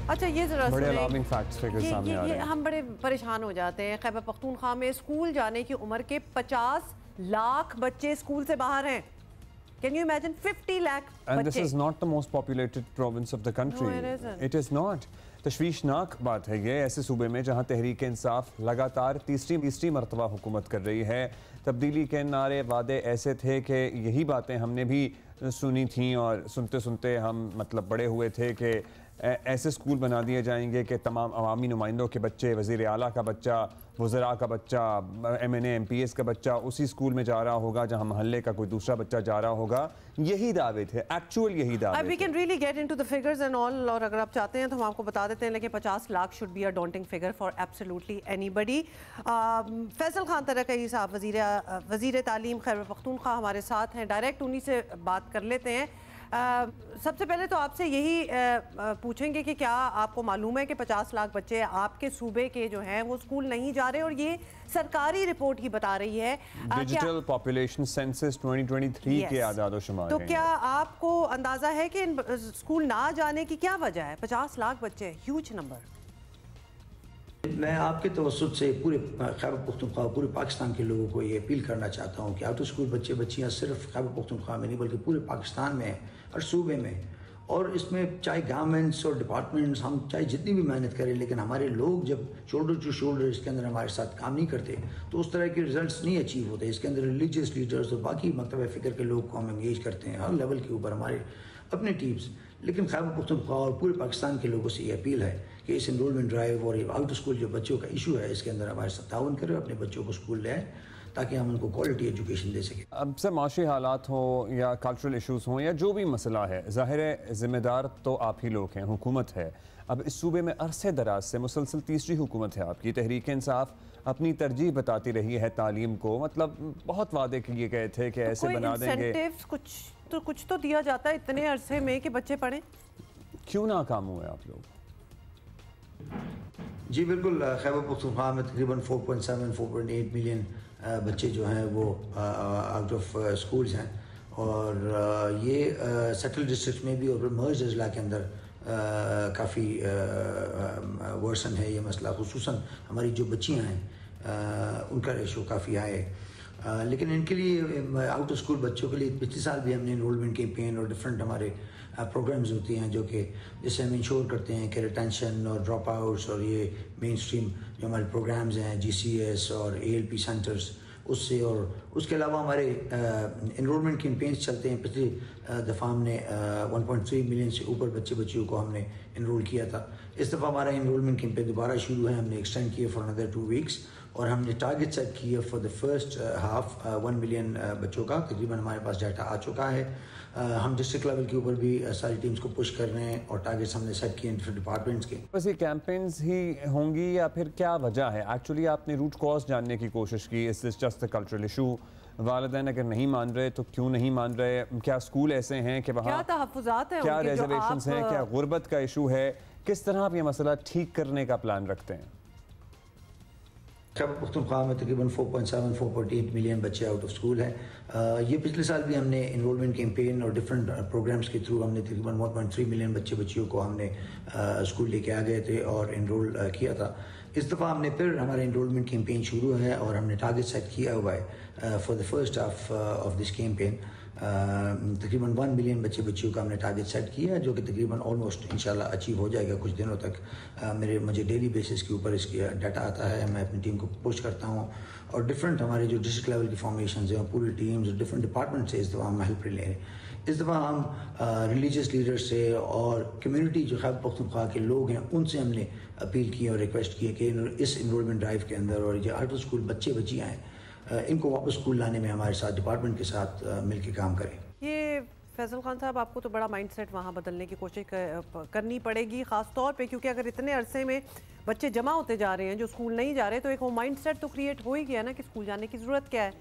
अच्छा ये जरा बड़े अलार्मिंग फैक्ट्स फिगर्स सामने आ रहे हैं। हम बड़े परेशान हो जाते हैं। खैबर पख्तूनख्वा में स्कूल जाने की उम्र के 50 लाख बच्चे स्कूल से बाहर हैं। Can you imagine 50 lakh And this is not the most populated province of the country. No, it isn't. It is not. तशवीशनाक बात है ये ऐसे सूबे में जहाँ तहरीक इंसाफ लगातार तीसरी मरतबा हुकूमत कर रही है। तब्दीली के नारे वादे ऐसे थे कि यही बातें हमने भी सुनी थी और सुनते सुनते हम मतलब बड़े हुए थे कि ऐसे स्कूल बना दिए जाएंगे कि तमाम अवामी नुमाइंदों के बच्चे, वज़ीर आला का बच्चा, वज़रा का बच्चा, MNA MPS का बच्चा उसी स्कूल में जा रहा होगा जहां मोहल्ले का कोई दूसरा बच्चा जा रहा होगा। यही दावे थे, एक्चुअल यही दावे थे। We can really get into the figures and all, और अगर आप चाहते हैं तो हम आपको बता देते हैं, लेकिन 50 lakh should be a daunting figure for absolutely anybody। Faisal Khan तरकई साहब वज़ीर तालीम खैबर पख्तूनख्वा हमारे साथ हैं, डायरेक्ट उन्हीं से बात कर लेते हैं। सबसे पहले तो आपसे यही पूछेंगे कि क्या आपको मालूम है कि 50 लाख बच्चे आपके सूबे के जो हैं वो स्कूल नहीं जा रहे, और ये सरकारी रिपोर्ट ही बता रही है। डिजिटल पॉपुलेशन सेंसस 2023 के आदाद शुमार। तो क्या आपको अंदाजा है कि इन स्कूल ना जाने की क्या वजह है? 50 लाख बच्चे, ह्यूज नंबर। मैं आपके तवज्जुह से पूरे खैबर पख्तूनख्वा, पूरे पाकिस्तान के लोगों को ये अपील करना चाहता हूँ कि आउट स्कूल बच्चे बच्चियाँ सिर्फ खैबर पख्तूनख्वा में नहीं बल्कि पूरे पाकिस्तान में, हर सूबे में, और इसमें चाहे गवर्नमेंट्स और डिपार्टमेंट्स हम चाहे जितनी भी मेहनत करें, लेकिन हमारे लोग जब शोल्डर टू शोल्डर इसके अंदर हमारे साथ काम नहीं करते तो उस तरह के रिजल्ट्स नहीं अचीव होते। इसके अंदर रिलीजियस लीडर्स और बाकी मकतब फ़िक्र के लोग को हम इंगेज करते हैं हर लेवल के ऊपर, हमारे अपने टीम्स। लेकिन खैबर पख्तूनख्वा और पूरे पाकिस्तान के लोगों से ये अपील है कि इस इनरोलमेंट ड्राइव और आउट स्कूल जो बच्चों का इशू है इसके अंदर हमारे साथ ताउन करें, अपने बच्चों को स्कूल ले आए ताकि हम उनको क्वालिटी एजुकेशन दे सकें। अब से माशी हालात हो या कल्चरल इशूज़ हों या जो भी मसला है, ज़ाहिर है ज़िम्मेदार तो आप ही लोग हैं, हुकूमत है। अब इस सूबे में अरसे दराज से मुसलसल तीसरी हुकूमत है आपकी। तहरीक इंसाफ अपनी तरजीह बताती रही है तालीम को, मतलब बहुत वादे किए गए थे कि ऐसे बना देंगे। कुछ तो दिया जाता है इतने अरसे में कि बच्चे पढ़ें, क्यों नाकाम हुए आप लोग? जी बिल्कुल, खैबर पख्तूनख्वा में तकरीबन 4.7-4.8 मिलियन बच्चे जो हैं वो आउट ऑफ स्कूल्स हैं, और ये सेटल डिस्ट्रिक्ट में भी और मर्ज अजला के अंदर काफ़ी वर्सन है ये मसला। खुसूसन हमारी जो बच्चियाँ हैं उनका रेशो काफ़ी हाई है। लेकिन इनके लिए आउट ऑफ स्कूल बच्चों के लिए पिछले साल भी हमने इनरोलमेंट कैंपेन और डिफरेंट हमारे प्रोग्राम्स होती हैं जो कि जिससे हम इंश्योर करते हैं कि रिटेंशन और ड्रॉप आउट्स और ये मेन स्ट्रीम जो हमारे प्रोग्राम्स हैं GCS और ALP सेंटर्स उससे, और उसके अलावा हमारे इनरोलमेंट कैंपेन्स चलते हैं। पिछली दफ़ा हमने 1.3 मिलियन से ऊपर बच्चियों को हमने इनरोल किया था। इस दफ़ा हमारा इनरोलमेंट कैंपेन दोबारा शुरू है, हमने एक्सटेंड किया फॉर अनदर 2 वीक्स, और हमने टारगेट सेट किया for the first half 1 million बच्चों का। तकरीबन हमारे पास डाटा आ चुका है। हम डिस्ट्रिक्ट लेवल के ऊपर भी सारी टीम्स को पुश कर रहे हैं और टारगेट्स हमने सेट किए डिफरेंट डिपार्टमेंट्स के। बस ये कैंपेन्स ही होंगी या फिर क्या वजह है? एक्चुअली आपने रूट कॉज जानने की कोशिश की। इस this just the cultural issue? वालिदैन अगर नहीं मान रहे तो क्यों नहीं मान रहे? क्या स्कूल ऐसे हैं कि वहाँ क्या तहफ़्फ़ुज़ात हैं, क्या रिजर्वेशंस हैं, क्या गुर्बत का इशू है? किस तरह आप ये मसला ठीक करने का प्लान रखते हैं? खैबर पख्तूनख्वा में तकरीबन 4.7-4.8 मिलियन बच्चे आउट ऑफ स्कूल हैं। ये पिछले साल भी हमने इनरोलमेंट कैंपेन और डिफरेंट प्रोग्राम्स के थ्रू हमने तकरीबन 1.3 मिलियन बच्चियों को हमने स्कूल लेके आ गए थे और इनरोल किया था। इस दफ़ा हमने फिर हमारा इनरोलमेंट कैंपेन शुरू है और हमने टारगेट सेट किया हुआ है for the first half of this campaign. तकरीबन 1 मिलियन बच्चियों का हमने टारगेट सेट किया है जो कि तकरीबन ऑलमोस्ट इंशाल्लाह अचीव हो जाएगा कुछ दिनों तक। मुझे डेली बेसिस के ऊपर इसकी डाटा आता है, मैं अपनी टीम को पुश करता हूँ, और डिफरेंट हमारे जो डिस्ट्रिक्ट लेवल की फॉर्मेशन हैं पूरी टीम्स डिफरेंट डिपार्टमेंट से इस दफ़ा हम हेल्प ले रहे हैं। इस दफ़ा हम रिलीजियस लीडर से और कम्युनिटी जो खैबर पख्तूनख्वा के लोग हैं उनसे हमने अपील की और रिक्वेस्ट की कि इस इनरोलमेंट ड्राइव के अंदर और ये आउट ऑफ स्कूल बच्चियाँ हैं इनको वापस स्कूल लाने में हमारे साथ डिपार्टमेंट के साथ मिलकर काम करें। ये फैसल खान साहब, आपको तो बड़ा माइंडसेट वहाँ बदलने की कोशिश करनी पड़ेगी, ख़ास तौर पे क्योंकि अगर इतने अरसे में बच्चे जमा होते जा रहे हैं जो स्कूल नहीं जा रहे, तो एक वो माइंडसेट तो क्रिएट हो ही गया ना कि स्कूल जाने की ज़रूरत क्या है।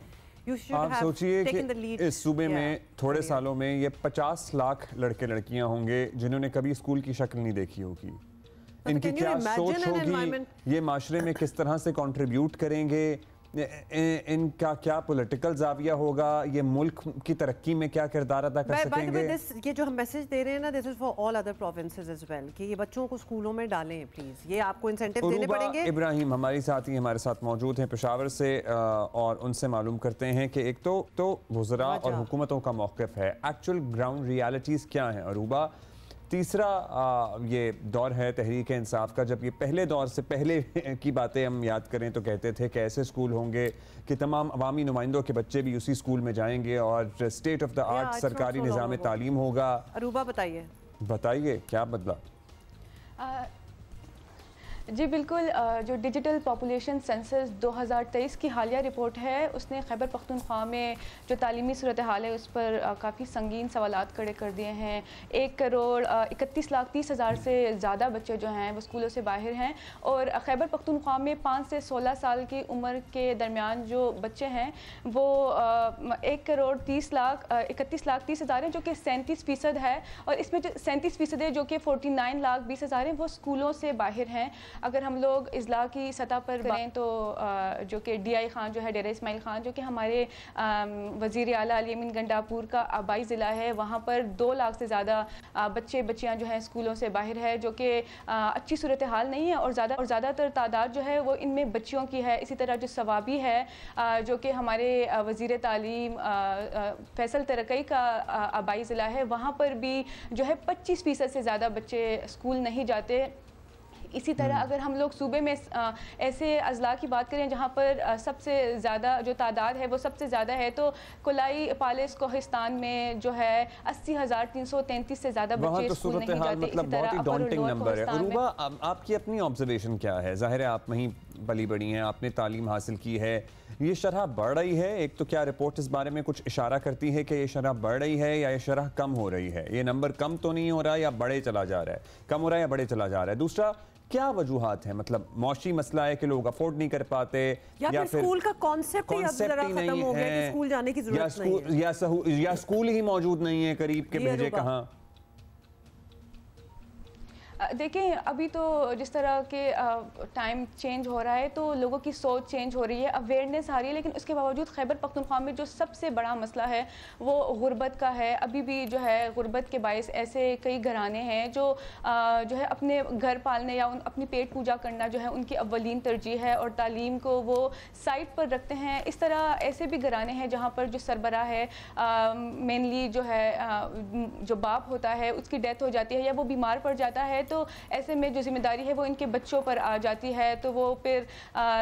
आप सोचिए कि इस सूबे में थोड़े सालों में ये 50 लाख लड़के लड़कियां होंगे जिन्होंने कभी स्कूल की शक्ल नहीं देखी होगी। इनकी क्या सोच होगी, ये माशरे में किस तरह से कंट्रीब्यूट करेंगे, इनका क्या पॉलिटिकल जाविया होगा, ये मुल्क की तरक्की में क्या किरदार अदा कर सकेंगे? ये जो हम मैसेज दे रहे हैं ना, this is for all other provinces as well, कि ये बच्चों को स्कूलों में डालें प्लीज, ये आपको इंसेंटिव देने पड़ेंगे। इब्राहिम हमारी साथी हमारे साथ मौजूद हैं पेशावर से, और उनसे मालूम करते हैं कि एक तो वज़रा और हुकूमतों का मौक़िफ़ है, एक्चुअल ग्राउंड रियलिटीज़ क्या हैं अरूबा। तीसरा ये दौर है तहरीक इंसाफ का, जब ये पहले दौर से पहले की बातें हम याद करें तो कहते थे कि ऐसे स्कूल होंगे कि तमाम अवामी नुमाइंदों के बच्चे भी उसी स्कूल में जाएंगे और स्टेट ऑफ द आर्ट सरकारी निज़ाम तालीम होगा। अरूबा बताइए क्या बदला? जी बिल्कुल, जो डिजिटल पॉपुलेशन सेंसस 2023 की हालिया रिपोर्ट है, उसने खैबर पख्तूनख्वा में जो तालीमी सूरत हाल है उस पर काफ़ी संगीन सवालात खड़े कर दिए हैं। 1,31,30,000 से ज़्यादा बच्चे जो हैं वो स्कूलों से बाहर हैं, और खैबर पख्तूनख्वा में 5 से 16 साल की उम्र के दरमियान जो बच्चे हैं वो 1,31,30,000 हैं, जो कि 37% है, और इसमें जो 37% है जो कि 49,20,000 हैं वो स्कूलों से बाहर हैं। अगर हम लोग इजला की सतह पर करें तो जो कि DI खान जो है, डेरा इस्माइल खान, जो कि हमारे वज़ीर आला अली अमीन गंडापुर का आबाई ज़िला है, वहाँ पर 2 लाख से ज़्यादा बच्चे बच्चियाँ जो हैं स्कूलों से बाहर है, जो कि अच्छी सूरत हाल नहीं है, और ज़्यादातर तादाद जो है वो इनमें बच्चियों की है। इसी तरह जो सवाबी है, जो कि हमारे वज़ीर तालीम फैसल तरक़ई का आबाई ज़िला है, वहाँ पर भी जो है 25% से ज़्यादा बच्चे स्कूल नहीं जाते। इसी तरह अगर हम लोग सूबे में ऐसे अजला की बात करें जहाँ पर सबसे ज़्यादा जो तादाद है वो सबसे ज़्यादा है, तो कोलाई पालिस कोहिस्तान में जो है 80,333 से ज़्यादा बच्चे तो स्कूल नहीं जाते। मतलब बहुत ही डॉन्टिंग नंबर है। अरूबा, आपकी अपनी ऑब्जर्वेशन क्या है? जाहिर है आप वहीं पली बड़ी हैं, आपने तालीम हासिल की है, ये शरह बढ़ रही है? एक तो क्या रिपोर्ट इस बारे में कुछ इशारा करती है कि ये शरह बढ़ रही है या ये शरह कम हो रही है? ये नंबर कम तो नहीं हो रहा या बढ़े चला जा रहा है? कम हो रहा है या बढ़े चला जा रहा है? दूसरा, क्या वजूहात है? मतलब मौशी मसला है कि लोग अफोर्ड नहीं कर पाते, या फिर स्कूल का कॉन्सेप्ट ही अब जरा खत्म हो गया कि स्कूल जाने की जरूरत नहीं है, या स्कूल ही मौजूद नहीं है करीब के, भेजे कहाँ? देखें, अभी तो जिस तरह के टाइम चेंज हो रहा है तो लोगों की सोच चेंज हो रही है, अवेयरनेस आ रही है, लेकिन उसके बावजूद खैबर पख्तूनख्वा में जो सबसे बड़ा मसला है वो गुर्बत का है। अभी भी जो है गुर्बत के बायस ऐसे कई घराने हैं जो है अपने घर पालने या अपनी पेट पूजा करना जो है उनकी अव्वलीन तरजीह है, और तालीम को वो साइड पर रखते हैं। इस तरह ऐसे भी घराने हैं जहाँ पर जो सरबराह है, मेनली जो है जो बाप होता है उसकी डेथ हो जाती है या वो बीमार पड़ जाता है, तो ऐसे में जो जिम्मेदारी है वो इनके बच्चों पर आ जाती है, तो वो फिर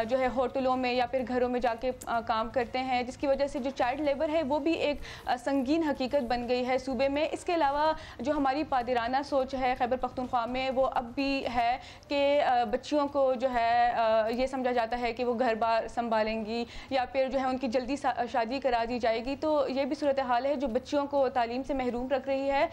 जो है होटलों में या फिर घरों में जाके काम करते हैं, जिसकी वजह से जो चाइल्ड लेबर है वो भी एक संगीन हकीकत बन गई है सूबे में। इसके अलावा जो हमारी पादिराना सोच है खैबर पख्तूनख्वा में वो अब भी है कि बच्चियों को जो है ये समझा जाता है कि वो घर बार संभालेंगी या फिर जो है उनकी जल्दी शादी करा दी जाएगी, तो ये भी सूरत हाल है जो बच्चियों को तालीम से महरूम रख रही है।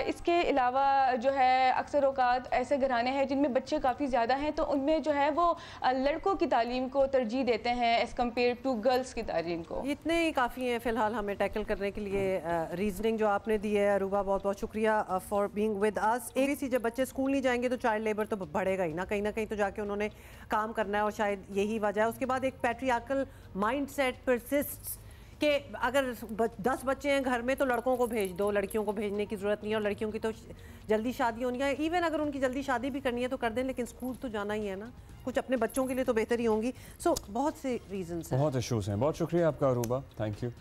इसके अलावा जो है अक्सर औकात ऐसे घराने हैं जिनमें बच्चे काफ़ी ज़्यादा हैं, तो उनमें जो है वो लड़कों की तालीम को तरजीह देते हैं एज़ कम्पेयर टू गर्ल्स की तालीम को। इतने ही काफ़ी हैं फ़िलहाल हमें टैकल करने के लिए। रीजनिंग जो आपने दी है अरूबा, बहुत बहुत शुक्रिया फॉर बीइंग विद अस। एक सी जब बच्चे स्कूल नहीं जाएंगे तो चाइल्ड लेबर तो बढ़ेगा ही ना कहीं तो जाके उन्होंने काम करना है, और शायद यही वजह है। उसके बाद एक पैट्रियार्कल माइंडसेट परसिस्ट्स कि अगर 10 बच्चे हैं घर में तो लड़कों को भेज दो, लड़कियों को भेजने की ज़रूरत नहीं है, और लड़कियों की तो जल्दी शादी होनी है। इवन अगर उनकी जल्दी शादी भी करनी है तो कर दें, लेकिन स्कूल तो जाना ही है ना, कुछ अपने बच्चों के लिए तो बेहतर ही होंगी। सो बहुत से रीजंस हैं, बहुत इशूज़ हैं। बहुत शुक्रिया आपका अरूबा, थैंक यू।